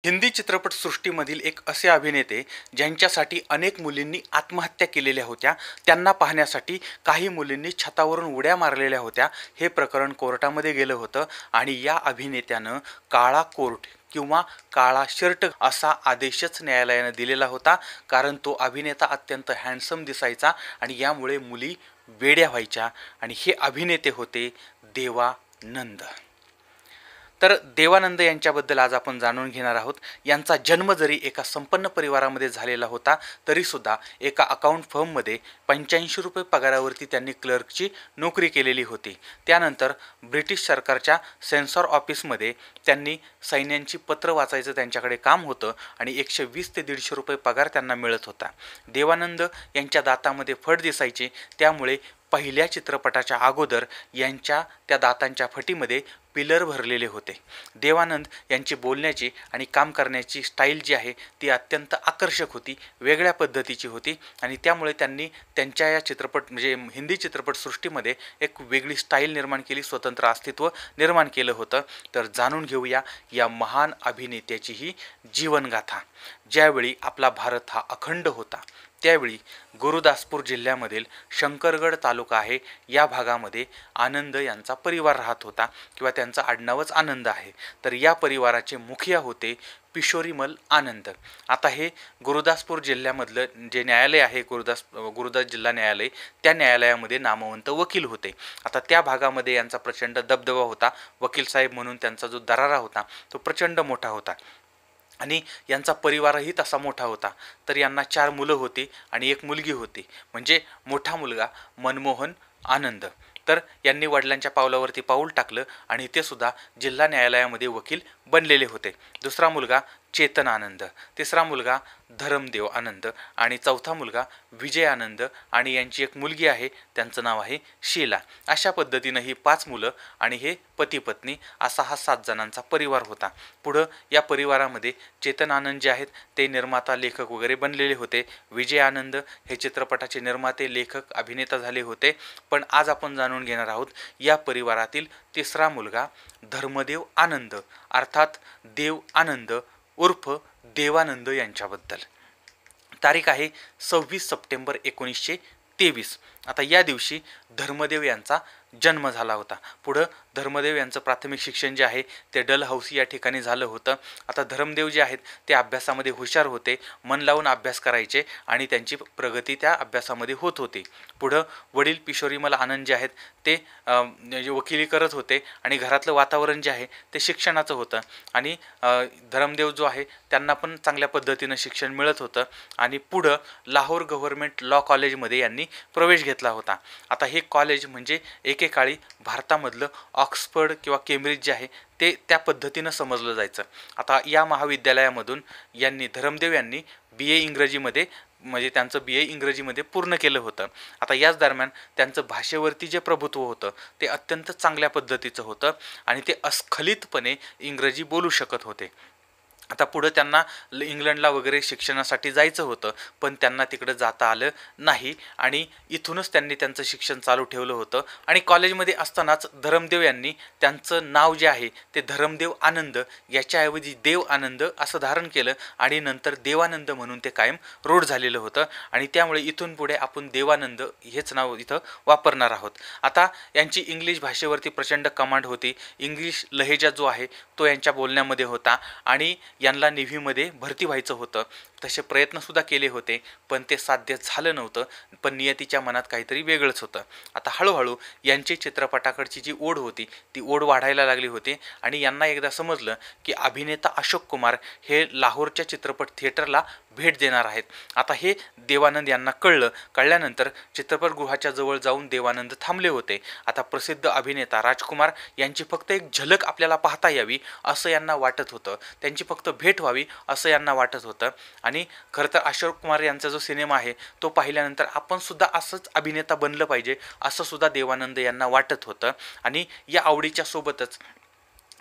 हिंदी चित्रपटसृष्टीमधील एक असे अभिनेते ज्यांच्यासाठी अनेक मुलींनी आत्महत्या केलेल्या होत्या, त्यांना पाहण्यासाठी काही मुलींनी छतावरून उड्या मारलेल्या होत्या. हे प्रकरण कोर्टामध्ये गेलं होतं आणि या अभिनेत्यानं काळा कोट किंवा काळा शर्ट असा आदेशच न्यायालयानं दिलेला होता, कारण तो अभिनेता अत्यंत हँडसम दिसायचा आणि यामुळे मुली वेड्या व्हायच्या. आणि हे अभिनेते होते देवानंद. तर देवानंद यांच्याबद्दल आज आपण जाणून घेणार आहोत. यांचा जन्म जरी एका संपन्न परिवारामध्ये झालेला होता तरीसुद्धा एका अकाउंट फर्ममध्ये 85 रुपये पगारावरती त्यांनी क्लर्कची नोकरी केलेली होती. त्यानंतर ब्रिटिश सरकारच्या सेन्सॉर ऑफिसमध्ये त्यांनी सैन्यांची पत्र वाचायचं त्यांच्याकडे काम होतं आणि 120 ते 150 रुपये पगार त्यांना मिळत होता. देवानंद यांच्या दातामध्ये फट दिसायची, त्यामुळे पहिल्या चित्रपटाच्या अगोदर यांच्या त्या दातांच्या फटीमध्ये पिलर भरलेले होते. देवानंद यांची बोलण्याची आणि काम करण्याची स्टाईल जी आहे ती अत्यंत आकर्षक होती, वेगळ्या पद्धतीची होती आणि त्यामुळे त्यांनी त्यांच्या या चित्रपट म्हणजे हिंदी चित्रपटसृष्टीमध्ये एक वेगळी स्टाईल निर्माण केली, स्वतंत्र अस्तित्व निर्माण केलं होतं. तर जाणून घेऊया या महान अभिनेत्याची ही जीवनगाथा. ज्यावेळी आपला भारत हा अखंड होता त्यावेळी गुरुदासपूर जिल्ह्यामधील शंकरगड तालुका आहे, या भागामध्ये आनंद यांचा परिवार राहत होता किंवा त्यांचं आडनावच आनंद आहे. तर या परिवाराचे मुखिया होते पिशोरीमल आनंद. आता हे गुरुदासपूर जिल्ह्यामधलं जे न्यायालय आहे गुरुदास जिल्हा न्यायालय, त्या न्यायालयामध्ये नामवंत वकील होते. आता त्या भागामध्ये यांचा प्रचंड दबदबा होता. वकील साहेब म्हणून त्यांचा जो दरारा होता तो प्रचंड मोठा होता आणि यांचा परिवारही तसा मोठा होता. तर यांना 4 मुलं होती आणि 1 मुलगी होती. म्हणजे मोठा मुलगा मनमोहन आनंद. तर यांनी वडिलांच्या पावलावरती पाऊल टाकलं आणि ते सुद्धा जिल्हा न्यायालयामध्ये वकील बनलेले होते. दुसरा मुलगा चेतन आनंद, तिसरा मुलगा धरमदेव आनंद आणि चौथा मुलगा विजय आनंद आणि यांची 1 मुलगी आहे, त्यांचं नाव आहे शीला. अशा पद्धतीनं ही 5 मुलं आणि हे पती पत्नी असा हा 7 जणांचा परिवार होता. पुढं या परिवारामध्ये चेतन आनंद जे आहेत ते निर्माता लेखक वगैरे बनलेले होते. विजय आनंद हे चित्रपटाचे निर्माते लेखक अभिनेता झाले होते. पण आज आपण जाणून घेणार आहोत या परिवारातील तिसरा मुलगा धर्मदेव आनंद अर्थात देव आनंद उर्फ देवानंद यांच्याबद्दल. तारीख आहे 26 सप्टेंबर 1923. आता या दिवशी धर्मदेव यांचा जन्म झाला होता. पुढं धर्मदेव यांचं प्राथमिक शिक्षण जे आहे ते डलहौसी या ठिकाणी झालं होतं. आता धर्मदेव जे आहेत ते अभ्यासामध्ये हुशार होते, मन लावून अभ्यास करायचे आणि त्यांची प्रगती त्या अभ्यासामध्ये होत होती. पुढं वडील पिशोरीमल आनंद जे आहेत ते वकिली करत होते आणि घरातलं वातावरण जे आहे ते शिक्षणाचं होतं आणि धर्मदेव जो आहे त्यांना पण चांगल्या पद्धतीनं शिक्षण मिळत होतं आणि पुढं लाहोर गव्हर्नमेंट लॉ कॉलेजमध्ये यांनी प्रवेश घेतला होता. आता हे कॉलेज म्हणजे एकेकाळी भारतामधलं ऑक्सफर्ड किंवा केम्ब्रिज जे आहे ते त्या पद्धतीनं समजलं जायचं. आता या महाविद्यालयामधून धर्मदेव यांनी BA इंग्रजीमध्ये म्हणजे त्यांचं BA इंग्रजीमध्ये पूर्ण केलं होतं. आता याच दरम्यान त्यांचं भाषेवरती जे प्रभुत्व होतं ते अत्यंत चांगल्या पद्धतीचं होतं आणि ते अस्खलितपणे इंग्रजी बोलू शकत होते. आता पुढं त्यांना इंग्लंडला वगैरे शिक्षणासाठी जायचं होतं, पण त्यांना तिकडं जाता आलं नाही आणि इथूनच त्यांनी त्यांचं शिक्षण चालू ठेवलं होतं. आणि कॉलेजमध्ये असतानाच धरमदेव यांनी त्यांचं नाव जे आहे ते धरमदेव आनंद याच्याऐवजी देव आनंद असं धारण केलं आणि नंतर देवानंद म्हणून ते कायम रूढ झालेलं होतं आणि त्यामुळे इथून पुढे आपण देवानंद हेच नाव इथं वापरणार आहोत. आता यांची इंग्लिश भाषेवरती प्रचंड कमांड होती. इंग्लिश लहेजा जो आहे तो यांच्या बोलण्यामध्ये होता आणि यांना नेव्हीमध्ये भरती व्हायचं होतं. तसे प्रयत्नसुद्धा केले होते पण ते साध्य झालं नव्हतं. पण नियतीच्या मनात काहीतरी वेगळंच होतं. आता हळूहळू यांची चित्रपटाकडची जी ओढ होती ती ओढ वाढायला लागली होती आणि यांना एकदा समजलं की अभिनेता अशोक कुमार हे लाहोरच्या चित्रपट थिएटरला भेट देणार आहेत. आता हे देवानंद यांना कळल्यानंतर चित्रपटगृहाच्या जवळ जाऊन देवानंद थांबले होते. आता प्रसिद्ध अभिनेता राजकुमार यांची फक्त एक झलक आपल्याला पाहता यावी असं यांना वाटत होतं, त्यांची फक्त भेट व्हावी असं यांना वाटत होतं. आणि खरं तर अशोक कुमार यांचा जो सिनेमा आहे तो पाहिल्यानंतर आपण सुद्धा असंच अभिनेता बनलं पाहिजे असं सुद्धा देवानंद यांना वाटत होतं. आणि या आवडीच्या सोबतच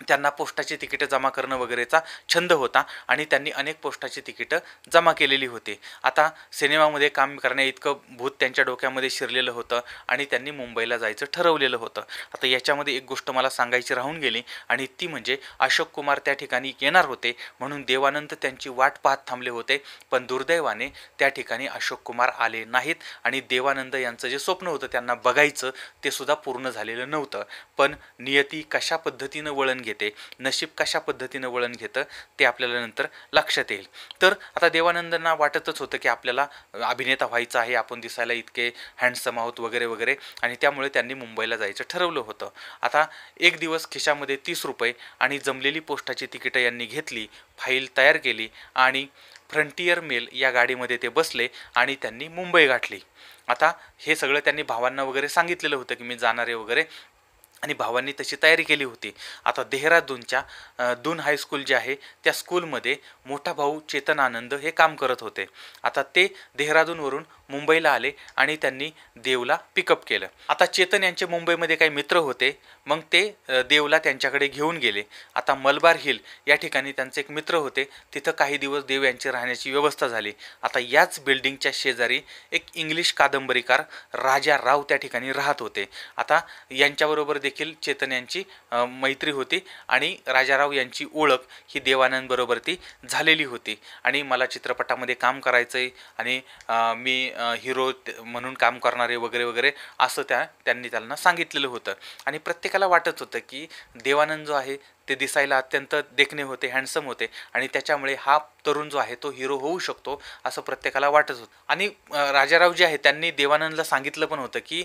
त्यांना पोस्टाची तिकीटं जमा करणं वगैरेचा छंद होता आणि त्यांनी अनेक पोस्टाची तिकीटं जमा केलेली होती. आता सिनेमामध्ये काम करण्या इतकं भूत त्यांच्या डोक्यामध्ये शिरलेलं होतं आणि त्यांनी मुंबईला जायचं ठरवलेलं होतं. आता याच्यामध्ये एक गोष्ट मला सांगायची राहून गेली आणि ती म्हणजे अशोक कुमार त्या ठिकाणी येणार होते म्हणून देवानंद त्यांची वाट पाहत थांबले होते. पण दुर्दैवाने त्या ठिकाणी अशोक कुमार आले नाहीत आणि देवानंद यांचं जे स्वप्न होतं त्यांना बघायचं ते सुद्धा पूर्ण झालेलं नव्हतं. पण नियती कशा पद्धतीनं वळण घेते, नशीब कशा पद्धतीनं वळण घेतं ते आपल्याला नंतर लक्षात येईल. तर आता देवानंदांना वाटतच होतं की आपल्याला अभिनेता व्हायचं आहे, आपण दिसायला इतके हँडसम आहोत वगैरे वगैरे आणि त्यामुळे त्यांनी मुंबईला जायचं ठरवलं होतं. आता एक दिवस खिशामध्ये 30 रुपये आणि जमलेली पोस्टाची तिकीटं यांनी घेतली, फाईल तयार केली आणि फ्रंटियर मेल या गाडीमध्ये ते बसले आणि त्यांनी मुंबई गाठली. आता हे सगळं त्यांनी भावांना वगैरे सांगितलेलं होतं की मी जाणार आहे वगैरे आणि भावांनी तशी तयारी केली होती. आता देहरादूनच्या दून हायस्कूल जे आहे त्या स्कूलमध्ये मोठा भाऊ चेतन आनंद हे काम करत होते. आता ते देहरादूनवरून मुंबईला आले आणि त्यांनी देवला पिकअप केलं. आता चेतन यांचे मुंबईमध्ये काही मित्र होते, मग ते देवला त्यांच्याकडे घेऊन गेले. आता मलबार हिल या ठिकाणी त्यांचे एक मित्र होते, तिथं काही दिवस देव यांची राहण्याची व्यवस्था झाली. आता याच बिल्डिंगच्या शेजारी एक इंग्लिश कादंबरीकार राजा राव त्या ठिकाणी राहत होते. आता यांच्याबरोबर देखील चेतन यांची मैत्री होती आणि राजाराव यांची ओळख ही देवानंद बरोबर ती झालेली होती आणि मला चित्रपटामध्ये काम करायचं आहे आणि मी हिरो म्हणून काम करणारे वगैरे वगैरे असं त्यांनी त्यांना सांगितलेलं होतं. आणि प्रत्येकाला वाटत होतं की देवानंद जो आहे ते दिसायला अत्यंत देखणे होते, हँडसम होते आणि त्याच्यामुळे हा तरुण जो आहे तो हिरो होऊ शकतो असं प्रत्येकाला वाटत होतं. आणि राजाराव जे आहे त्यांनी देवानंदला सांगितलं पण होतं की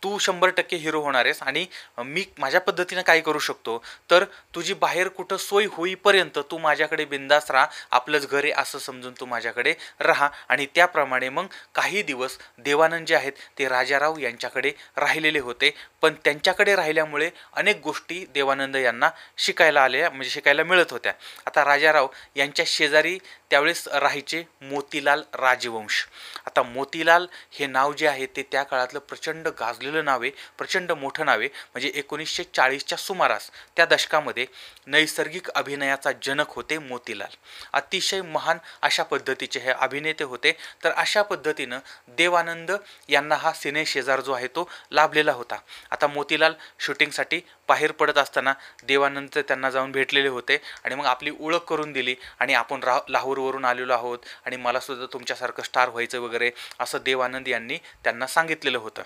तू 100% हिरो होणार आहेस आणि मी माझ्या पद्धतीनं काय करू शकतो, तर तुझी बाहेर कुठं सोय होईपर्यंत तू माझ्याकडे बिंदास राहा, आपलंच घर आहे असं समजून तू माझ्याकडे राहा. आणि त्याप्रमाणे मग काही दिवस देवानंद जे आहेत ते राजाराव यांच्याकडे राहिलेले होते. पण त्यांच्याकडे राहिल्यामुळे अनेक गोष्टी देवानंद यांना शिकायला आल्या, म्हणजे शिकायला मिळत होत्या. आता राजाराव यांच्या शेजारी त्यावेळेस राहायचे मोतीलाल राजवंश. आता मोतीलाल हे नाव जे आहे ते त्या काळातलं प्रचंड गाजलेलं नाव आहे, प्रचंड मोठं नाव आहे. म्हणजे 1940च्या सुमारास त्या दशकामध्ये नैसर्गिक अभिनयाचा जनक होते मोतीलाल. अतिशय महान अशा पद्धतीचे हे अभिनेते होते. तर अशा पद्धतीनं देवानंद यांना हा सिने शेजार जो आहे तो लाभलेला होता. आता मोतीलाल शूटिंगसाठी बाहेर पडत असताना देवानंद त्यांना जाऊन भेटलेले होते आणि मग आपली ओळख करून दिली आणि आपण लाहोरवरून आलेलो आहोत आणि मला सुद्धा तुमच्यासारखं स्टार व्हायचं वगैरे असं देवानंद यांनी त्यांना सांगितलेलं होतं.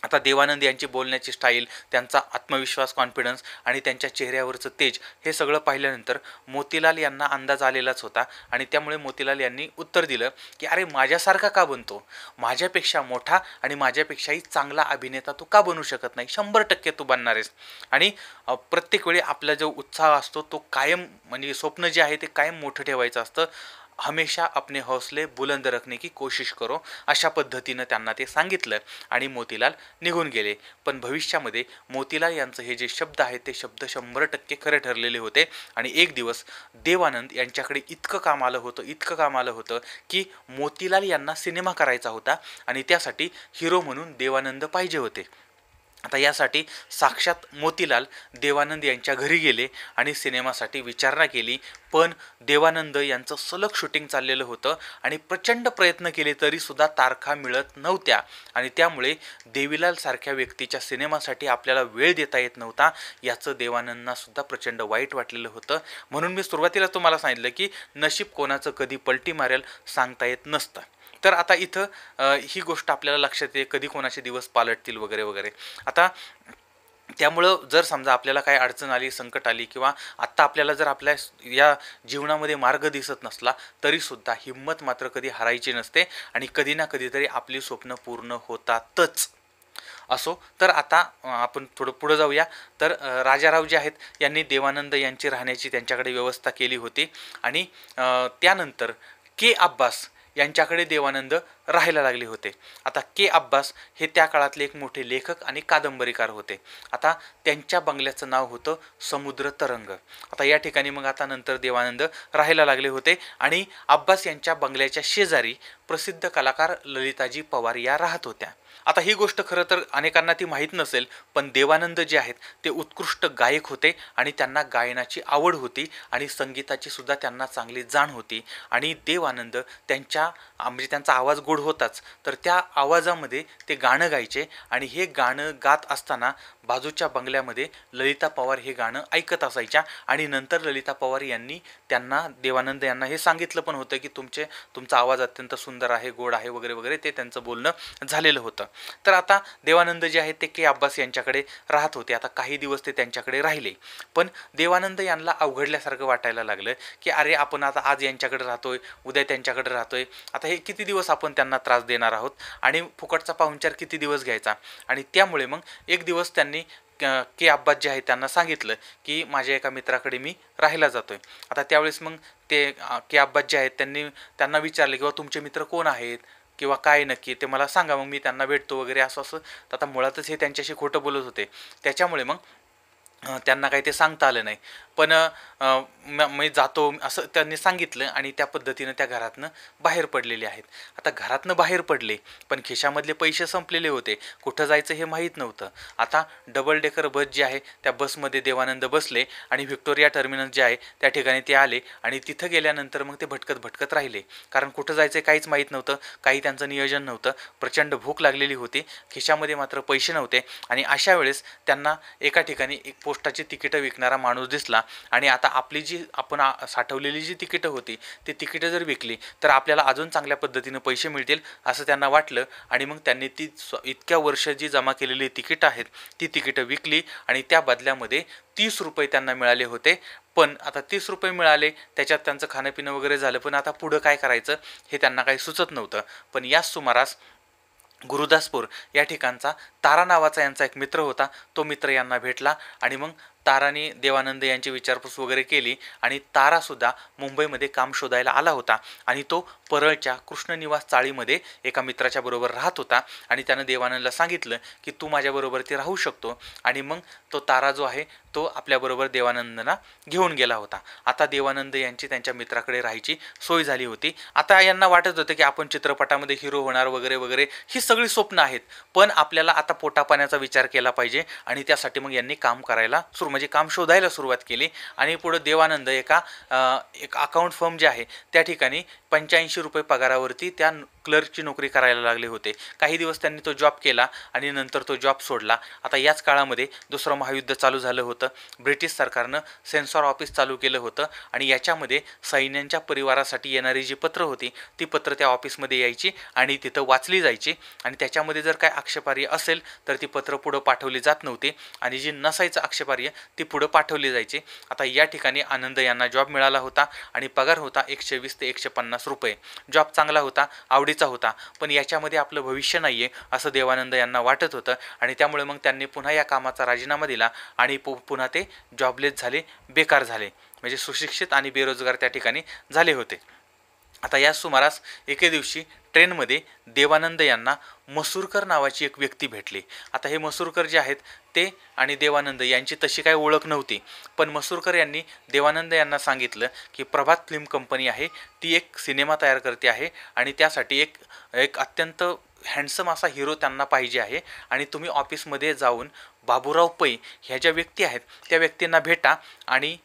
आता देवानंद यांची बोलण्याची स्टाईल, त्यांचा आत्मविश्वास, कॉन्फिडन्स आणि त्यांच्या चेहऱ्यावरचं तेज हे सगळं पाहिल्यानंतर मोतीलाल यांना अंदाज आलेलाच होता आणि त्यामुळे मोतीलाल यांनी उत्तर दिलं की अरे माझ्यासारखा का बनतो, माझ्यापेक्षा मोठा आणि माझ्यापेक्षाही चांगला अभिनेता तू का बनू शकत नाही, 100% तू बनणार आहेस. आणि प्रत्येक वेळी आपला जो उत्साह असतो तो कायम, म्हणजे स्वप्न जे आहे ते कायम मोठं ठेवायचं असतं. हमेशा अपने हौसले बुलंद रखने की कोशिश करो, अशा पद्धतीनं त्यांना ते सांगितलं आणि मोतीलाल निघून गेले. पण भविष्यामध्ये मोतीलाल यांचं हे जे शब्द आहेत ते शब्द 100% खरे ठरलेले होते. आणि एक दिवस देवानंद यांच्याकडे इतकं काम आलं होतं की मोतीलाल यांना सिनेमा करायचा होता आणि त्यासाठी हिरो म्हणून देवानंद पाहिजे होते. आता यासाठी साक्षात मोतीलाल देवानंद यांच्या घरी गेले आणि सिनेमासाठी विचारणा केली. पण देवानंद यांचं सलग शूटिंग चाललेलं होतं आणि प्रचंड प्रयत्न केले तरीसुद्धा तारखा मिळत नव्हत्या आणि त्यामुळे देवीलाल सारख्या व्यक्तीच्या सिनेमासाठी आपल्याला वेळ देता येत नव्हता, याचं देवानंदनासुद्धा प्रचंड वाईट वाटलेलं होतं. म्हणून मी सुरुवातीला तुम्हाला सांगितलं की नशीब कोणाचं कधी पलटी मारेल सांगता येत नसतं. तर आता इथं ही गोष्ट आपल्याला लक्षात येते, कधी कोणाचे दिवस पालटतील वगैरे वगैरे. आता त्यामुळं जर समजा आपल्याला काही अडचण आली, संकट आली किंवा आत्ता आपल्याला जर आपल्या या जीवनामध्ये मार्ग दिसत नसला तरीसुद्धा हिंमत मात्र कधी हरायची नसते आणि कधी ना कधीतरी आपली स्वप्न पूर्ण होतातच. असो, तर आता आपण थोडं पुढं जाऊया. तर राजाराव जे आहेत यांनी देवानंद यांची राहण्याची त्यांच्याकडे व्यवस्था केली होती आणि त्यानंतर के. अब्बास यांच्याकडे देवानंद राहायला लागले होते. आता के अब्बास हे त्या काळातले एक मोठे लेखक आणि कादंबरीकार होते. आता त्यांच्या बंगल्याचं नाव होतं समुद्र तरंग. आता या ठिकाणी मग आता नंतर देवानंद राहायला लागले होते आणि अब्बास यांच्या बंगल्याच्या शेजारी प्रसिद्ध कलाकार ललिताजी पवार या राहत होत्या. आता ही गोष्ट खरं तर अनेकांना ती माहीत नसेल, पण देवानंद जे आहेत ते उत्कृष्ट गायक होते आणि त्यांना गायनाची आवड होती आणि संगीताची सुद्धा त्यांना चांगली जाण होती. आणि देवानंद म्हणजे त्यांचा आवाज गोड होताच, तर त्या आवाजामध्ये ते गाणं गायचे आणि हे गाणं गात असताना बाजूच्या बंगल्यामध्ये ललिता पवार हे गाणं ऐकत असायच्या. आणि नंतर ललिता पवार यांनी देवानंद यांना हे सांगितलं पण होतं की तुमचा आवाज अत्यंत सुंदर आहे, गोड आहे वगैरे वगैरे, ते त्यांचं बोलणं झालेलं होतं. तर आता देवानंद जे आहेत ते के अब्बास यांच्याकडे राहत होते. आता काही दिवस ते त्यांच्याकडे राहिले, पण देवानंद यांना अवघडल्यासारखं वाटायला लागलं की अरे आपण आता आज यांच्याकडे राहतोय, उद्या त्यांच्याकडे राहतोय, आता हे किती दिवस आपण त्यांना त्रास देणार आहोत आणि फुकटचा पाहुणचार किती दिवस घ्यायचा. आणि त्यामुळे मग एक दिवस त्यांनी के अब्बास जे आहे त्यांना सांगितलं की माझ्या एका मित्राकडे मी राहायला जातोय. आता त्यावेळेस मग ते के अब्बास जे आहेत त्यांना विचारले किंवा तुमचे मित्र कोण आहेत किंवा काय नक्की ते मला सांगा, मग मी त्यांना भेटतो वगैरे असं असं. आता मुळातच हे त्यांच्याशी खोटं बोलत होते, त्याच्यामुळे मग त्यांना काही ते सांगता आलं नाही. पण मी जातो असं त्यांनी सांगितलं आणि त्या पद्धतीनं त्या घरातनं बाहेर पडलेले आहेत. आता घरातनं बाहेर पडले, पण खिशामधले पैसे संपलेले होते, कुठं जायचं हे माहीत नव्हतं. आता डबल डेकर बस जी आहे त्या बसमध्ये देवानंद बसले आणि व्हिक्टोरिया टर्मिनस जे आहे त्या ठिकाणी ते आले आणि तिथं गेल्यानंतर मग ते भटकत राहिले, कारण कुठं जायचं काहीच माहीत नव्हतं, काही त्यांचं नियोजन नव्हतं. प्रचंड भूक लागलेली होती, खिशामध्ये मात्र पैसे नव्हते. आणि अशा वेळेस त्यांना एका ठिकाणी एक पोस्टाची तिकीटं विकणारा माणूस दिसला आणि आता आपली जी आपण साठवलेली जी तिकीटं होती ती तिकीटं जर विकली तर आपल्याला अजून चांगल्या पद्धतीनं पैसे मिळतील असं त्यांना वाटलं. आणि मग त्यांनी ती इतक्या वर्ष जी जमा केलेली तिकीटं आहेत ती तिकीटं विकली आणि त्या बदल्यामध्ये 30 रुपये त्यांना मिळाले होते. पण आता 30 रुपये मिळाले, त्याच्यात त्यांचं खाणंपिणं वगैरे झालं, पण आता पुढं काय करायचं हे त्यांना काही सुचत नव्हतं. पण याच सुमारास गुरुदासपूर या ठिकाणचा तारा नावाचा यांचा एक मित्र होता, तो मित्र यांना भेटला आणि मग ताराने देवानंद यांची विचारपूस वगैरे केली. आणि तारासुद्धा मुंबईमध्ये काम शोधायला आला होता आणि तो परळच्या कृष्णनिवास चाळीमध्ये एका मित्राच्या बरोबर राहत होता. आणि त्यानं देवानंदला सांगितलं की तू माझ्याबरोबर ते राहू शकतो. आणि मग तो तारा जो आहे तो आपल्याबरोबर देवानंदना घेऊन गेला होता. आता देवानंद यांची त्यांच्या मित्राकडे राहायची सोय झाली होती. आता यांना वाटत होतं की आपण चित्रपटामध्ये हिरो होणार वगैरे वगैरे, ही सगळी स्वप्न आहेत, पण आपल्याला आता पोटापाण्याचा विचार केला पाहिजे. आणि त्यासाठी मग यांनी काम करायला म्हणजे काम शोधायला सुरुवात केली. आणि पुढं देवानंद एक अकाउंट फर्म जे आहे त्या ठिकाणी 85 रुपये पगारावरती त्या क्लर्कची नोकरी करायला लागले होते. काही दिवस त्यांनी तो जॉब केला आणि नंतर तो जॉब सोडला. आता याच काळामध्ये दुसरं महायुद्ध चालू झालं होतं. ब्रिटिश सरकारनं सेन्सॉर ऑफिस चालू केलं होतं आणि याच्यामध्ये सैन्यांच्या परिवारासाठी येणारी जी पत्र होती ती पत्र त्या ऑफिसमध्ये यायची आणि तिथं वाचली जायची. आणि त्याच्यामध्ये जर काय आक्षेपार्ह असेल तर ती पत्र पुढं पाठवली जात नव्हती आणि जी नसायचं आक्षेपार्ह ती पुढं पाठवली जायची. आता या ठिकाणी आनंद यांना जॉब मिळाला होता आणि पगार होता 120 ते 150 रुपये. जॉब चांगला होता, आवडीचा होता, पण याच्यामध्ये आपलं भविष्य नाही आहे असं देवानंद यांना वाटत होतं. आणि त्यामुळे मग त्यांनी पुन्हा या कामाचा राजीनामा दिला आणि पुन्हा ते जॉबलेस झाले, बेकार झाले, म्हणजे सुशिक्षित आणि बेरोजगार त्या ठिकाणी झाले होते. आता या सुमारास एके दिवशी ट्रेनमध्ये देवानंद यांना मसूरकर नावाची एक व्यक्ती भेटली. आता हे मसूरकर जे आहेत ते आणि देवानंद यांची तशी काही ओळख नव्हती, पण मसूरकर यांनी देवानंद यांना सांगितलं की प्रभात फिल्म कंपनी आहे ती एक सिनेमा तयार करते आहे आणि त्यासाठी एक अत्यंत हँडसम असा हिरो त्यांना पाहिजे आहे आणि तुम्ही ऑफिसमध्ये जाऊन बाबूराव पै ह्या ज्या व्यक्ती आहेत त्या व्यक्तींना भेटा आणि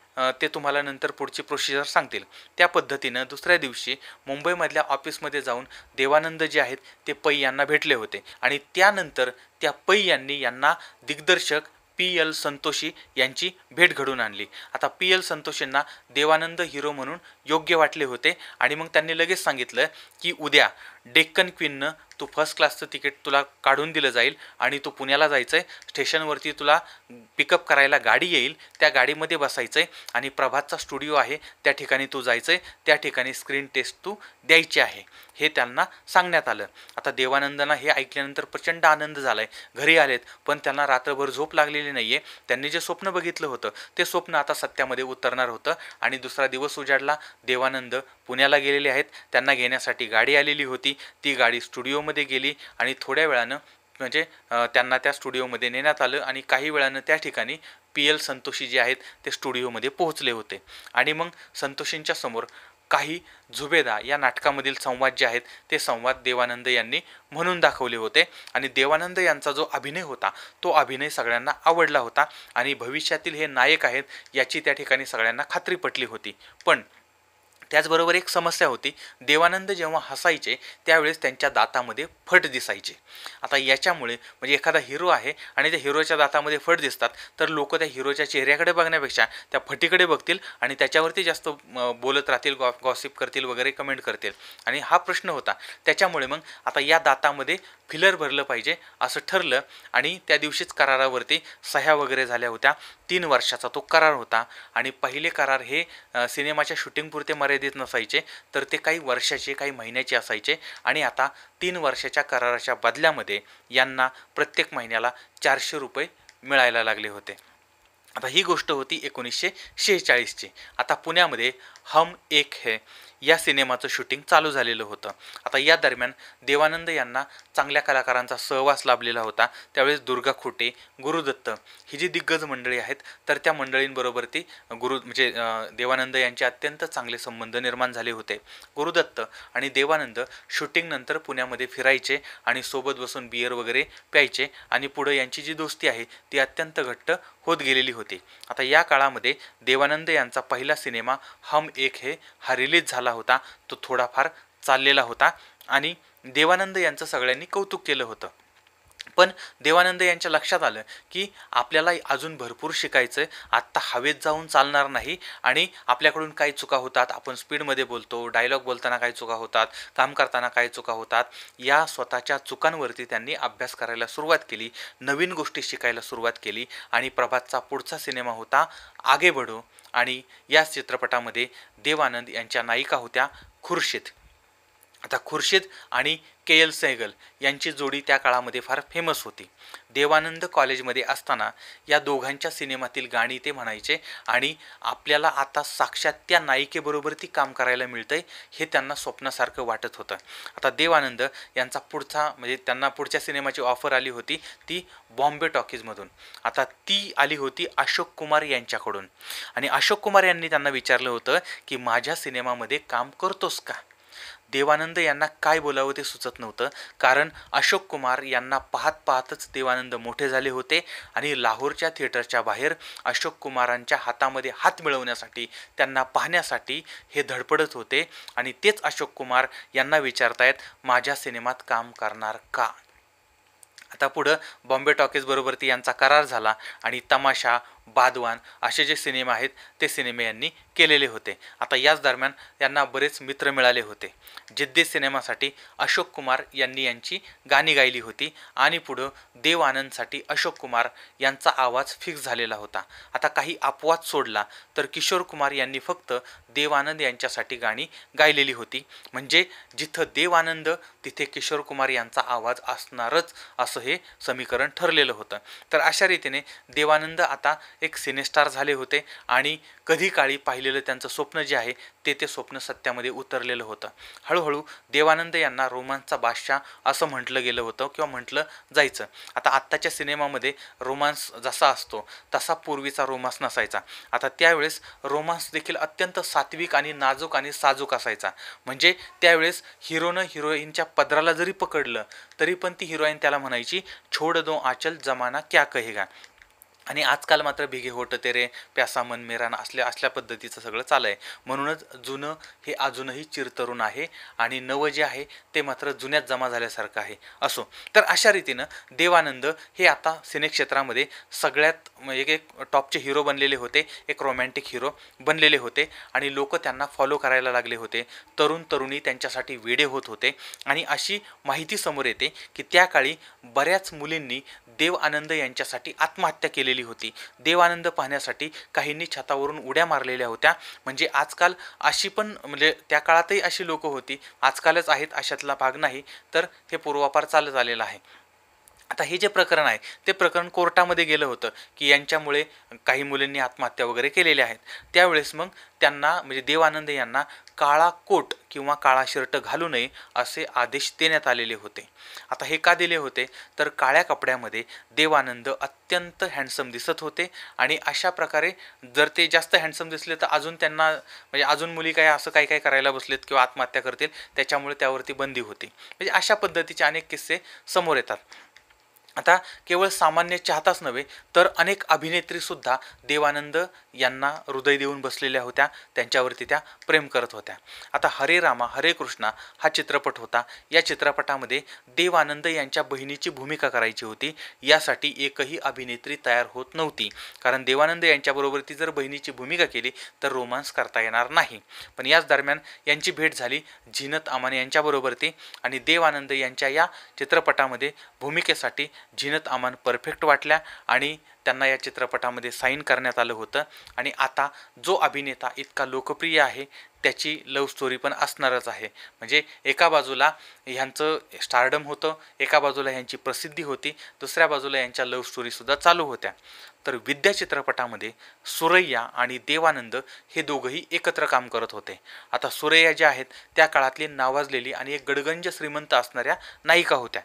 ते तुम्हाला नंतर पुढची प्रोसिजर सांगतील. त्या पद्धतीनं दुसऱ्या दिवशी मुंबईमधल्या ऑफिसमध्ये जाऊन देवानंद जे आहेत ते पै यांना भेटले होते. आणि त्यानंतर त्या पै यांना दिग्दर्शक PL संतोषी यांची भेट घडून आणली. आता PL संतोषींना देवानंद हिरो म्हणून योग्य वाटले होते आणि मग त्यांनी लगेच सांगितलं की उद्या डेक्कन क्वीननं तू फर्स्ट क्लासचं तिकीट तुला काढून दिलं जाईल आणि तू पुण्याला जायचं आहे, स्टेशनवरती तुला पिकअप करायला गाडी येईल, त्या गाडीमध्ये बसायचं आहे आणि प्रभातचा स्टुडिओ आहे त्या ठिकाणी तू जायचं आहे, त्या ठिकाणी स्क्रीन टेस्ट तू द्यायची आहे, हे त्यांना सांगण्यात आलं. आता देवानंदना हे ऐकल्यानंतर प्रचंड आनंद झाला आहे. घरी आलेत पण त्यांना रात्रभर झोप लागलेली नाही आहे. त्यांनी जे स्वप्न बघितलं होतं ते स्वप्न आता सत्यामध्ये उतरणार होतं. आणि दुसरा दिवस उजाडला. देवानंद पुण्याला गेलेले आहेत, त्यांना घेण्यासाठी गाडी आलेली होती. होती ती गाडी स्टुडिओमध्ये गेली आणि थोड्या वेळानं म्हणजे त्यांना त्या स्टुडिओमध्ये नेण्यात आलं आणि काही वेळानं त्या ठिकाणी PL संतोषी जे आहेत ते स्टुडिओमध्ये पोहोचले होते आणि मग संतोषींच्या समोर काही झुबेदा या नाटकामधील संवाद जे आहेत ते संवाद देवानंद यांनी म्हणून दाखवले होते आणि देवानंद यांचा जो अभिनय होता तो अभिनय सगळ्यांना आवडला होता आणि भविष्यातील हे नायक आहेत याची त्या ठिकाणी सगळ्यांना खात्री पटली होती. पण त्याचबरोबर एक समस्या होती, देवानंद जेव्हा हसायचे त्यावेळेस त्यांच्या दातामध्ये फट दिसायचे. आता याच्यामुळे म्हणजे एखादा हिरो आहे आणि त्या हिरोच्या दातामध्ये फट दिसतात तर लोक त्या हिरोच्या चेहऱ्याकडे बघण्यापेक्षा त्या फटीकडे बघतील आणि त्याच्यावरती जास्त बोलत राहतील, गॉसिप करतील वगैरे, कमेंट करतील आणि हा प्रश्न होता. त्याच्यामुळे मग आता या दातामध्ये फिलर भरलं पाहिजे असं ठरलं आणि त्या दिवशीच करारावरती सह्या वगैरे झाल्या होत्या. 3 वर्षाचा तो करार होता आणि पहिले करार हे सिनेमाच्या शूटिंगपुरते मर्यादित नसायचे तर ते काही वर्षाचे काही महिन्याचे असायचे आणि आता 3 वर्षाच्या कराराच्या बदल्यामध्ये यांना प्रत्येक महिन्याला 400 रुपये मिळायला लागले होते. आता ही गोष्ट होती 1946ची. आता पुण्यामध्ये हम एक है या सिनेमाचं शूटिंग चालू झालेलं होतं. आता या दरम्यान देवानंद यांना चांगल्या कलाकारांचा सहवास लाभलेला होता. त्यावेळेस दुर्गा खोटे, गुरुदत्त ही जी दिग्गज मंडळी आहेत तर त्या मंडळींबरोबर ती म्हणजे देवानंद यांचे अत्यंत चांगले संबंध निर्माण झाले होते. गुरुदत्त आणि देवानंद शूटिंगनंतर पुण्यामध्ये फिरायचे आणि सोबत बसून बियर वगैरे प्यायचे आणि पुढं यांची जी दोस्ती आहे ती अत्यंत घट्ट होत गेलेली होती. आता या काळामध्ये देवानंद यांचा पहिला सिनेमा हम एक है हा रिलीज झाला होता. तो थोडाफार चाललेला होता आणि देवानंद यांचं सगळ्यांनी कौतुक केलं होतं. पण देवानंद यांच्या लक्षात आलं की आपल्याला अजून भरपूर शिकायचं आहे, आत्ता हवेत जाऊन चालणार नाही आणि आपल्याकडून काही चुका होतात, आपण स्पीडमध्ये बोलतो, डायलॉग बोलताना काही चुका होतात, काम करताना काही चुका होतात. या स्वतःच्या चुकांवरती त्यांनी अभ्यास करायला सुरुवात केली, नवीन गोष्टी शिकायला सुरुवात केली आणि प्रभातचा पुढचा सिनेमा होता आगे बढो आणि या चित्रपटामध्ये देवानंद यांच्या नायिका होत्या खुर्शीद. आता खुर्शीद आणि KL सेहगल यांची जोडी त्या काळामध्ये फार फेमस होती. देवानंद कॉलेजमध्ये असताना या दोघांच्या सिनेमातील गाणी ते म्हणायचे आणि आपल्याला आता साक्षात त्या नायिकेबरोबर ती काम करायला मिळतंय हे त्यांना स्वप्नासारखं वाटत होतं. आता देवानंद यांचा म्हणजे त्यांना पुढच्या सिनेमाची ऑफर आली होती ती बॉम्बे टॉकीजमधून. आता ती आली होती अशोक कुमार यांच्याकडून आणि अशोक कुमार यांनी त्यांना विचारलं होतं की माझ्या सिनेमामध्ये काम करतोस का. देवानंद यांना काय बोलावं ते सुचत नव्हतं, कारण अशोक कुमार यांना पाहतच देवानंद मोठे झाले होते आणि लाहोरच्या थिएटरच्या बाहेर अशोक कुमारांच्या हातामध्ये हात मिळवण्यासाठी, त्यांना पाहण्यासाठी हे धडपडत होते आणि तेच अशोक कुमार यांना विचारतायत माझ्या सिनेमात काम करणार का. आता पुढं बॉम्बे टॉकीज बरोबर यांचा करार झाला आणि तमाशा, बादवान असे जे सिनेमा आहेत ते सिनेमे यांनी केलेले होते. आता याच दरम्यान यांना बरेच मित्र मिळाले होते. जिद्दी सिनेमासाठी अशोक कुमार यांनी यांची गाणी गायली होती आणि पुढं देव आनंदसाठी अशोक कुमार यांचा आवाज फिक्स झालेला होता. आता काही अपवाद सोडला तर किशोर कुमार यांनी फक्त देव आनंद यांच्यासाठी गाणी गायलेली होती. म्हणजे जिथं देव आनंद तिथे किशोर कुमार यांचा आवाज असणारच असं हे समीकरण ठरलेलं होतं. तर अशा रीतीने देवानंद आता एक सिनेस्टार झाले होते आणि कधी काळी पाहिलेलं त्यांचं स्वप्न जे आहे ते स्वप्न सत्यामध्ये उतरलेलं होतं. हळूहळू देवानंद यांना रोमांसचा बादशाह असं म्हटलं गेलं होतं किंवा म्हटलं जायचं. आता आत्ताच्या सिनेमामध्ये रोमांस जसा असतो तसा पूर्वीचा रोमांस नसायचा. आता त्यावेळेस रोमांस देखील अत्यंत सात्विक आणि नाजूक आणि साजूक असायचा. म्हणजे त्यावेळेस हिरोनं हिरोईनच्या पदराला जरी पकडलं तरी पण ती हिरोईन त्याला म्हणायची छोड दो आंचल जमाना क्या कहेगा. आणि आजकाल मात्र भिगे होट तेरे, प्यासा मन मेरा असल्या पद्धतीचं सगळं चालू आहे. म्हणूनच जुनं हे अजूनही चिरतरुण आहे आणि नवं जे आहे ते मात्र जुन्यात जमा झाल्यासारखं आहे. असो, तर अशा रीतीनं देवानंद हे आता सिनेक्षेत्रामध्ये सगळ्यात एक टॉपचे हिरो बनलेले होते, एक रोमॅन्टिक हिरो बनलेले होते आणि लोक त्यांना फॉलो करायला लागले होते. तरुण तरुणी त्यांच्यासाठी वेडे होत होते आणि अशी माहिती समोर येते की त्या काळी बऱ्याच मुलींनी देव आनंद यांच्यासाठी आत्महत्या केलेली होती. देव आनंद पाहण्यासाठी काहींनी छतावरून उड्या मारलेल्या होत्या. म्हणजे आजकाल अशी पण म्हणजे त्या काळातही अशी लोक होती, आजकालच आहेत अशातला भाग नाही, तर हे पूर्वापार चालत आलेलं आहे. आता हे जे प्रकरण आहे ते प्रकरण कोर्टामध्ये गेलं होतं की यांच्यामुळे काही मुलींनी आत्महत्या वगैरे केलेल्या आहेत. त्यावेळेस मग त्यांना म्हणजे देव आनंद यांना काळा कोट किंवा काळा शर्ट घालू नये असे आदेश देण्यात आलेले होते. आता हे का दिले होते तर काळ्या कपड्यामध्ये देव आनंद अत्यंत हँडसम दिसत होते आणि अशा प्रकारे जर ते जास्त हँडसम दिसले तर अजून त्यांना म्हणजे अजून मुली काय असं काही काही करायला बसलेत किंवा आत्महत्या करतील, त्याच्यामुळे त्यावरती बंदी होती. म्हणजे अशा पद्धतीचे अनेक किस्से समोर येतात. आता केवळ सामान्य चाहताच नव्हे तर अनेक अभिनेत्रीसुद्धा देव आनंद यांना हृदय देऊन बसलेल्या होत्या, त्यांच्यावरती त्या प्रेम करत होत्या. आता हरे रामा हरे कृष्णा हा चित्रपट होता. या चित्रपटामध्ये देव आनंद यांच्या बहिणीची भूमिका करायची होती. यासाठी एकही अभिनेत्री तयार होत नव्हती, कारण देवानंद यांच्याबरोबर ती जर बहिणीची भूमिका केली तर रोमांस करता येणार नाही. पण याच दरम्यान यांची भेट झाली झीनत अमान यांच्याबरोबर ती, आणि देव आनंद यांच्या या चित्रपटामध्ये भूमिकेसाठी झीनत अमान परफेक्ट वाटल्या आणि त्यांना या चित्रपटामध्ये साईन करण्यात आलं होतं. आणि आता जो अभिनेता इतका लोकप्रिय आहे त्याची लव्ह स्टोरी पण असणारच आहे. म्हणजे एका बाजूला ह्यांचं स्टारडम होतं, एका बाजूला ह्यांची प्रसिद्धी होती, दुसऱ्या बाजूला यांच्या लव्ह स्टोरीसुद्धा चालू होत्या. तर विद्या चित्रपटामध्ये सुरैया आणि देवानंद हे दोघंही एकत्र काम करत होते. आता सुरैया ज्या आहेत त्या काळातली नावाजलेली आणि एक गडगंज श्रीमंत असणाऱ्या नायिका होत्या.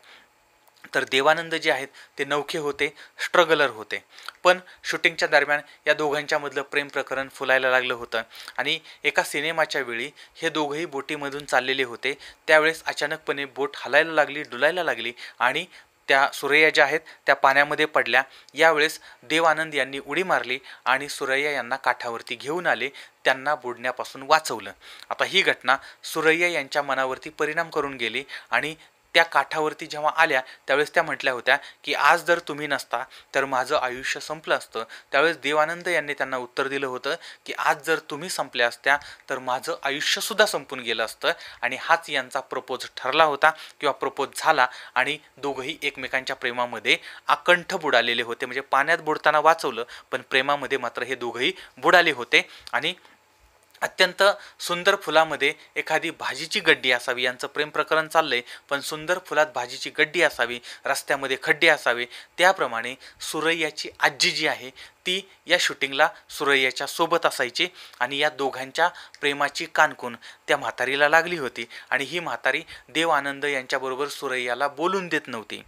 तर देवानंद जे आहेत ते नवखे होते, स्ट्रगलर होते. पण शूटिंगच्या दरम्यान या दोघांच्यामधलं प्रेम प्रकरण फुलायला लागलं होतं आणि एका सिनेमाच्या वेळी हे दोघंही बोटीमधून चाललेले होते. त्यावेळेस अचानकपणे बोट हलायला लागली, डुलायला लागली आणि त्या सुरैया ज्या आहेत त्या पाण्यामध्ये पडल्या. यावेळेस देव आनंद यांनी उडी मारली आणि सुरैया यांना काठावरती घेऊन आले, त्यांना बुडण्यापासून वाचवलं. आता ही घटना सुरैया यांच्या मनावरती परिणाम करून गेली आणि त्या काठावरती जेव्हा आल्या त्यावेळेस त्या म्हटल्या होत्या की आज जर तुम्ही नसता तर माझं आयुष्य संपलं असतं. त्यावेळेस देवानंद यांनी त्यांना उत्तर दिलं होतं की आज जर तुम्ही संपल्या असत्या तर माझं आयुष्यसुद्धा संपून गेलं असतं. आणि हाच यांचा प्रपोज ठरला होता किंवा प्रपोज झाला आणि दोघंही एकमेकांच्या प्रेमामध्ये आकंठ बुडालेले होते. म्हणजे पाण्यात बुडताना वाचवलं पण प्रेमामध्ये मात्र हे दोघंही बुडाले होते. आणि अत्यंत सुंदर फुलामध्ये एखादी भाजीची गड्डी असावी यांचं प्रेम प्रकरण चाललंय, पण सुंदर फुलात भाजीची गड्डी असावी, रस्त्यामध्ये खड्डे असावे, त्याप्रमाणे सुरैयाची आजी जी आहे ती या शूटिंगला सुरैयाच्या सोबत असायची. आणि या दोघांच्या प्रेमाची कानकून त्या म्हातारीला लागली होती आणि ही म्हातारी देव आनंद यांच्याबरोबर सुरैयाला बोलून देत नव्हती.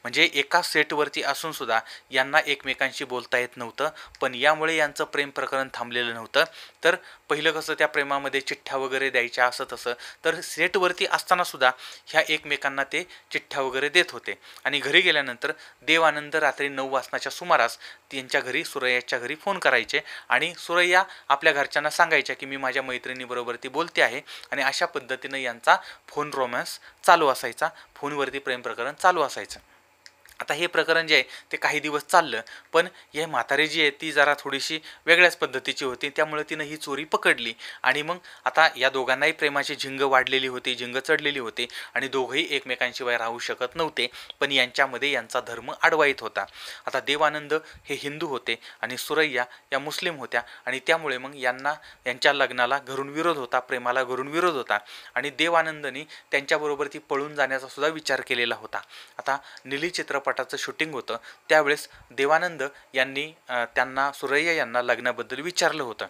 म्हणजे एका सेटवरती असून सुद्धा यांना एकमेकांशी बोलता येत नव्हतं. पण यामुळे यांचं प्रेम प्रकरण थांबलेलं नव्हतं. तर पहिलं कसं त्या प्रेमामध्ये चिठ्ठ्या वगैरे द्यायच्या असं तसं, तर सेटवरती असताना सुद्धा ह्या एकमेकांना ते चिठ्ठ्या वगैरे देत होते. आणि घरी गेल्यानंतर देव आनंद रात्री 9 वाजताच्या सुमारास त्यांच्या घरी सुरैयाच्या घरी फोन करायचे आणि सुरैया आपल्या घरच्यांना सांगायच्या की मी माझ्या मैत्रिणीबरोबर ती बोलते आहे. आणि अशा पद्धतीनं यांचा फोन रोमॅन्स चालू असायचा, फोनवरती प्रेम प्रकरण चालू असायचं. आता हे प्रकरण जे आहे ते काही दिवस चाललं, पण हे म्हातारी जी आहे ती जरा थोडीशी वेगळ्याच पद्धतीची होती, त्यामुळे तिनं ही चोरी पकडली. आणि मग आता या दोघांनाही प्रेमाची झिंग वाढलेली होती, झिंग चढलेली होती आणि दोघंही एकमेकांशिवाय राहू शकत नव्हते. पण यांच्यामध्ये यांचा धर्म आडवा येत होता. आता देवानंद हे हिंदू होते आणि सुरैया या मुस्लिम होत्या आणि त्यामुळे मग यांच्या लग्नाला घरून विरोध होता, प्रेमाला घरून विरोध होता. आणि देवानंदनी त्यांच्याबरोबर ती पळून जाण्याचा सुद्धा विचार केलेला होता. आता नीली चित्रपटाचं शूटिंग होतं त्यावेळेस देवानंद यांनी त्यांना सुरैया यांना लग्नाबद्दल विचारलं होतं.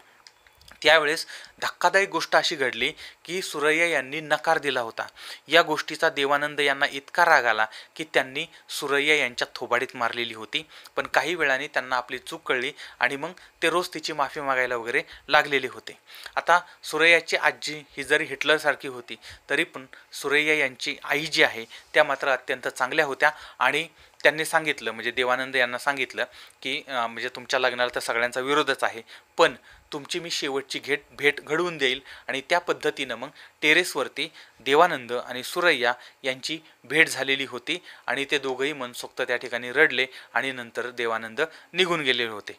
त्यावेळेस धक्कादायक गोष्ट अशी घडली की सुरैया यांनी नकार दिला होता. या गोष्टीचा देवानंद यांना इतका राग आला की त्यांनी सुरैया यांच्या थोबाडीत मारलेली होती. पण काही वेळाने त्यांना आपली चूक कळली आणि मग ते रोज तिची माफी मागायला वगैरे लागलेले होते. आता सुरैयाची आजी ही जरी हिटलरसारखी होती तरी पण सुरैया यांची आई जी आहे त्या मात्र अत्यंत चांगल्या होत्या. आणि त्यांनी सांगितलं म्हणजे देवानंद यांना सांगितलं की म्हणजे तुमच्या लग्नाला तर सगळ्यांचा विरोधच आहे, पण तुमची मी शेवटची भेट घडवून देईल. आणि त्या पद्धतीनं मग टेरेसवरती देवानंद आणि सुरैया यांची भेट झालेली होती आणि ते दोघंही मनसोक्त त्या ठिकाणी रडले आणि नंतर देवानंद निघून गेलेले होते.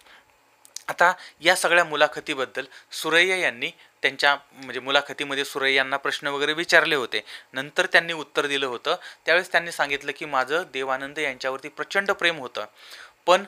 आता या सगळ्या मुलाखतीबद्दल सुरैया यांनी त्यांच्या म्हणजे मुलाखतीमध्ये सुरैयांना प्रश्न वगैरे विचारले होते. नंतर त्यांनी उत्तर दिलं होतं. त्यावेळेस त्यांनी सांगितलं की माझं देवानंद यांच्यावरती प्रचंड प्रेम होतं, पण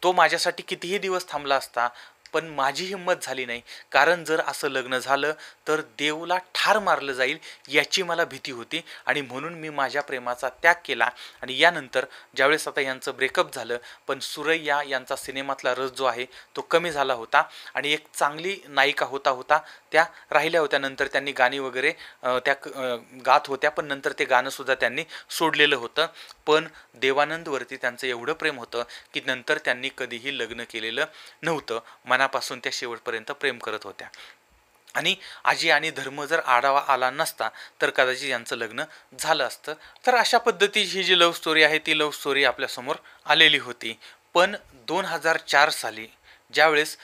तो माझ्यासाठी कितीही दिवस थांबला असता पण माझी हिंमत झाली नाही, कारण जर असं लग्न झालं तर देवला ठार मारलं जाईल याची मला भीती होती आणि म्हणून मी माझ्या प्रेमाचा त्याग केला. आणि यानंतर ज्यावेळेस आता यांचं ब्रेकअप झालं, पण सुरैया यांचा सिनेमातला रस जो आहे तो कमी झाला होता आणि एक चांगली नायिका होता त्या राहिल्या होत्या. नंतर त्यांनी गाणी वगैरे गात होत्या, पण नंतर ते गाणंसुद्धा त्यांनी सोडलेलं होतं. पण देवानंदवरती त्यांचं एवढं प्रेम होतं की नंतर त्यांनी कधीही लग्न केलेलं नव्हतं. मनापासून त्या शेवटपर्यंत प्रेम करत होत्या आणि आजी आणि धर्म जर आढावा आला नसता तर कदाचित यांचं लग्न झालं असतं. तर अशा पद्धतीची ही जी लव्ह स्टोरी आहे ती लव्ह स्टोरी आपल्यासमोर आलेली होती. पण 2004 साली ज्यावेळेस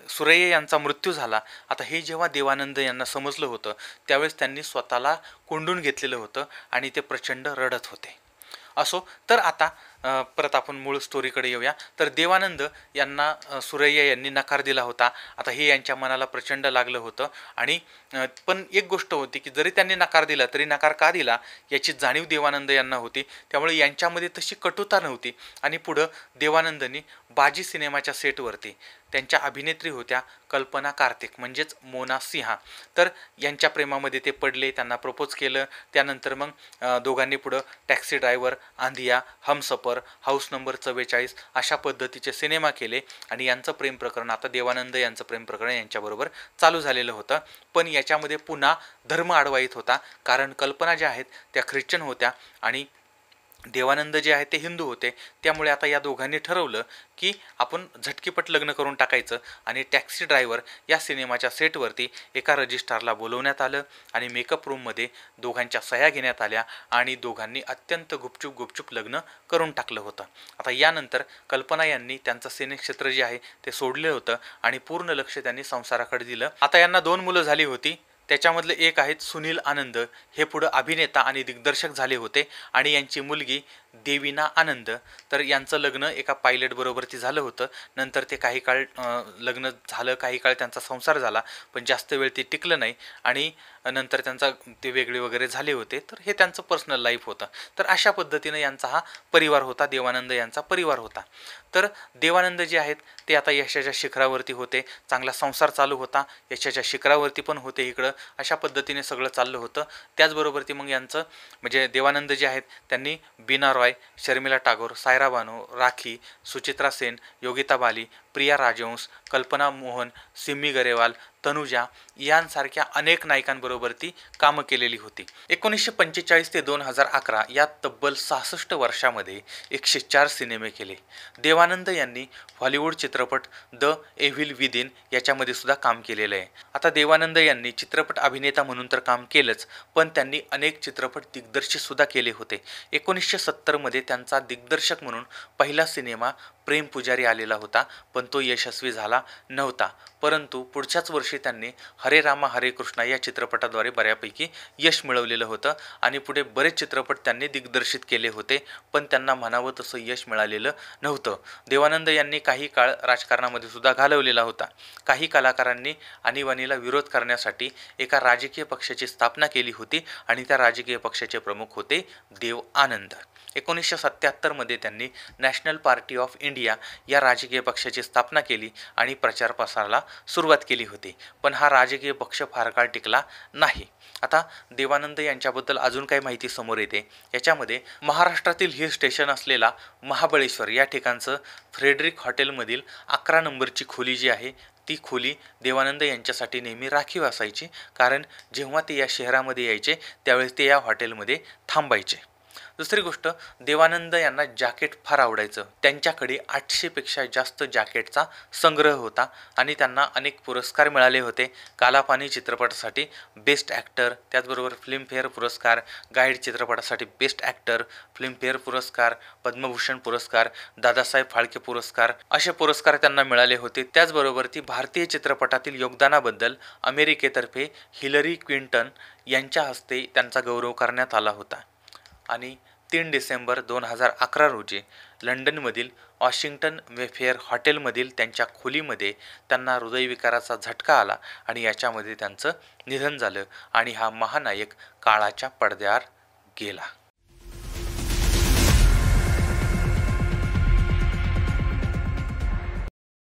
सुरैया यांचा मृत्यू झाला, आता हे जेव्हा देवानंद यांना समजलं होतं त्यावेळेस त्यांनी स्वतःला कोंडून घेतलेलं होतं आणि ते प्रचंड रडत होते. असो, तर आता परत आपण मूळ स्टोरीकडे येऊया. तर देवानंद यांना सुरैया यांनी नकार दिला होता. आता हे यांच्या मनाला प्रचंड लागलं होतं आणि पण एक गोष्ट होती की जरी त्यांनी नकार दिला तरी नकार का दिला याची जाणीव देवानंद यांना होती. त्यामुळे यांच्यामध्ये तशी कटुता नव्हती. आणि पुढं देवानंदनी बाजी सिनेमाच्या सेटवरती त्यांच्या अभिनेत्री होत्या कल्पना कार्तिक म्हणजेच मोना सिंहा, तर यांच्या प्रेमामध्ये ते पडले, त्यांना प्रपोज केलं. त्यानंतर मग दोघांनी पुढं taxi driver, Aandhiyan, Humsafar, house number 44 अशा पद्धतीचे सिनेमा केले आणि यांचं प्रेम प्रकरण, आता देवानंद यांचं प्रेम प्रकरण यांच्याबरोबर चालू झालेलं होतं. पण याच्यामध्ये पुन्हा धर्म आडवा होता, कारण कल्पना ज्या आहेत त्या ख्रिश्चन होत्या आणि देवानंद जे आहे ते हिंदू होते. त्यामुळे आता या दोघांनी ठरवलं की आपण झटकीपट लग्न करून टाकायचं आणि टॅक्सी ड्रायव्हर या सिनेमाच्या सेटवरती एका रजिस्ट्रारला बोलवण्यात आलं आणि मेकअप रूममध्ये दोघांच्या सह्या घेण्यात आल्या आणि दोघांनी अत्यंत गुपचूप लग्न करून टाकलं होतं. आता यानंतर कल्पना यांनी त्यांचं सिनेक्षेत्र जे आहे ते सोडलं होतं आणि पूर्ण लक्ष त्यांनी संसाराकडे दिलं. आता यांना 2 मुलं झाली होती. त्याच्यामधले एक आहेत सुनील आनंद, हे पुढं अभिनेता आणि दिग्दर्शक झाले होते आणि यांची मुलगी देवीना आनंद, तर यांचं लग्न एका पायलट बरोबर झालं होतं. नंतर ते काही काळ लग्न झालं, काही काळ त्यांचा संसार झाला, पण जास्त वेळ ते टिकलं नाही आणि नंतर त्यांचा ते वेगळे वगैरे झाले होते. तर हे त्यांचं पर्सनल लाईफ होतं. तर अशा पद्धतीनं यांचा हा परिवार होता, देवानंद यांचा परिवार होता. तर देवानंद जे आहेत ते आता यशाच्या शिखरावरती होते, चांगला संसार चालू होता, यशाच्या शिखरावरती पण होते इकडं, अशा पद्धतीने सगळं चाललं होतं. त्याचबरोबर ती मग यांचं म्हणजे देवानंद जे आहेत त्यांनी बीना रॉय, शर्मिला टागोर, सायरा बानो, राखी, सुचित्रा सेन, योगिता बाली, प्रिया राजवंश, कल्पना मोहन, सिमी गरेवाल, तनुजा यांसारख्या अनेक नायिकांबरोबर ती कामं केलेली होती. 1945 ते 2011 या तब्बल 66 वर्षामध्ये 104 सिनेमे केले. देवानंद यांनी हॉलिवूड चित्रपट द एव्हिल विदिन याच्यामध्ये सुद्धा काम केलेलं आहे. आता देवानंद यांनी चित्रपट अभिनेता म्हणून तर काम केलंच, पण त्यांनी अनेक चित्रपट दिग्दर्शित सुद्धा केले होते. 1970 मध्ये त्यांचा दिग्दर्शक म्हणून पहिला सिनेमा प्रेम पुजारी आलेला होता, पण तो यशस्वी झाला नव्हता. परंतु पुढच्याच वर्षी त्यांनी हरे रामा हरे कृष्णा या चित्रपटाद्वारे बऱ्यापैकी यश मिळवलेलं होतं आणि पुढे बरेच चित्रपट त्यांनी दिग्दर्शित केले होते, पण त्यांना म्हणावं तसं यश मिळालेलं नव्हतं. देवानंद यांनी काही काळ राजकारणामध्ये सुद्धा घालवलेला होता. काही कलाकारांनी आणीबाणीला विरोध करण्यासाठी एका राजकीय पक्षाची स्थापना केली होती आणि त्या राजकीय पक्षाचे प्रमुख होते देव आनंद. 1977 मध्ये त्यांनी नॅशनल पार्टी ऑफ इंडिया या राजकीय पक्षाची स्थापना केली आणि प्रचार प्रसाराला सुरुवात केली होती, पण हा राजकीय पक्ष फार काळ टिकला नाही. आता देवानंद यांच्याबद्दल अजून काही माहिती समोर येते. याच्यामध्ये महाराष्ट्रातील हिल स्टेशन असलेला महाबळेश्वर या ठिकाणचं फ्रेडरिक हॉटेलमधील 11 नंबरची खोली जी आहे ती खोली देवानंद यांच्यासाठी नेहमी राखीव असायची, कारण जेव्हा ते या शहरामध्ये यायचे त्यावेळेस ते या हॉटेलमध्ये थांबायचे. दुसरी गोष्ट, देवानंद यांना जॅकेट फार आवडायचं. त्यांच्याकडे 800 पेक्षा जास्त जॅकेटचा संग्रह होता आणि त्यांना अनेक पुरस्कार मिळाले होते. कालापानी चित्रपटासाठी बेस्ट ॲक्टर, त्याचबरोबर फिल्मफेअर पुरस्कार, गाईड चित्रपटासाठी बेस्ट ॲक्टर, फिल्मफेअर पुरस्कार, पद्मभूषण पुरस्कार, दादासाहेब फाळके पुरस्कार असे पुरस्कार त्यांना मिळाले होते. त्याचबरोबर ती भारतीय चित्रपटातील योगदानाबद्दल अमेरिकेतर्फे हिलरी क्लिंटन यांच्या हस्ते त्यांचा गौरव करण्यात आला होता. आणि 3 डिसेंबर 2011 रोजी लंडनमधील वॉशिंग्टन मेफेअर हॉटेलमधील त्यांच्या खोलीमध्ये त्यांना हृदयविकाराचा झटका आला आणि याच्यामध्ये त्यांचं निधन झालं आणि हा महानायक काळाच्या पडद्याआड गेला.